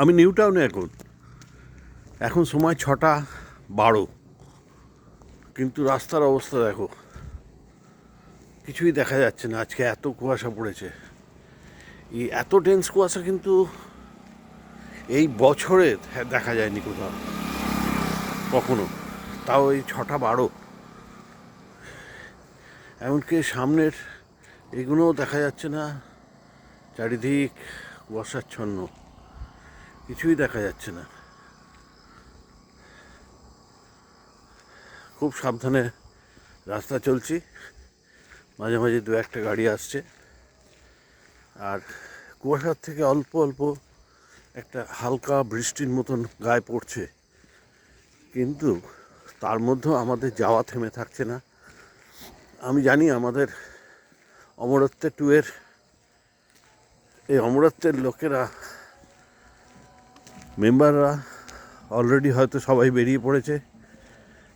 আমি নিউ টাউনে এখন সময় 6:12, কিন্তু রাস্তার অবস্থা দেখো, কিছুই দেখা যাচ্ছে না। আজকে এত কুয়াশা পড়েছে, এই এত ডেন্স কুয়াশা কিন্তু এই বছরে দেখা যায়নি কোথাও কখনো, তাও এই 6:12। এমনকি সামনের এগুলোও দেখা যাচ্ছে না, চারিদিক কুয়াশাচ্ছন্ন, কিছুই দেখা যাচ্ছে না। খুব সাবধানে রাস্তা চলছি, মাঝে মাঝে দু একটা গাড়ি আসছে, আর কুয়াশার থেকে অল্প অল্প একটা হালকা বৃষ্টির মতন গায়ে পড়ছে, কিন্তু তার মধ্যেও আমাদের যাওয়া থেমে থাকছে না। আমি জানি আমাদের অমরত্বের ট্যুরের এই অমরত্বের লোকেরা, মেম্বাররা অলরেডি হয়তো সবাই বেরিয়ে পড়েছে,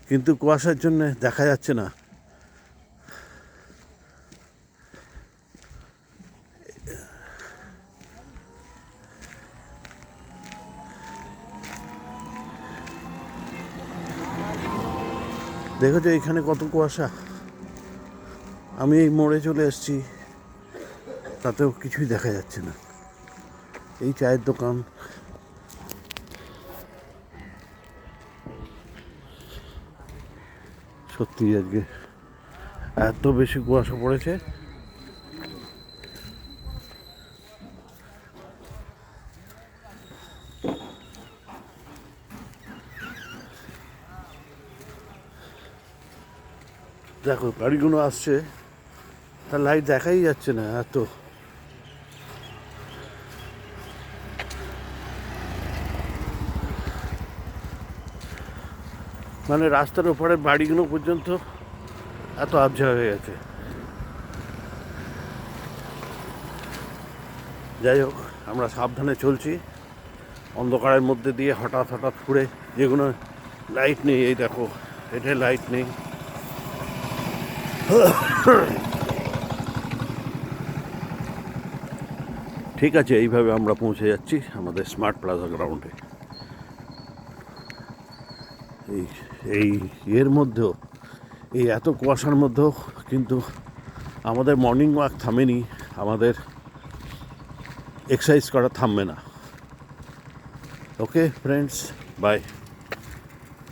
কিন্তু কুয়াশার জন্য দেখা যাচ্ছে না। দেখো যে এখানে কত কুয়াশা। আমি এই মোড়ে চলে এসেছি, তাতেও কিছুই দেখা যাচ্ছে না। এই চায়ের দোকান, সত্যি আজকে এত বেশি কুয়াশা পড়েছে। দেখো গাড়িগুলো আসছে, তার লাইট দেখাই যাচ্ছে না এত। মানে রাস্তার ওপরের বাড়িগুলো পর্যন্ত এত আবছা হয়ে গেছে। যাই হোক, আমরা সাবধানে চলছি অন্ধকারের মধ্যে দিয়ে, হঠাৎ হঠাৎ ঘুরে, যেগুলো লাইট নেই, এই দেখো এটা লাইট নেই। ঠিক আছে, এইভাবে আমরা পৌঁছে যাচ্ছি আমাদের স্মার্ট প্লাজা গ্রাউন্ডে। এই এর মধ্যেও, এই এত কুয়াশার মধ্যেও কিন্তু আমাদের মর্নিং ওয়াক থামেনি, আমাদের এক্সারসাইজ করা থামবে না। Okay friends, by.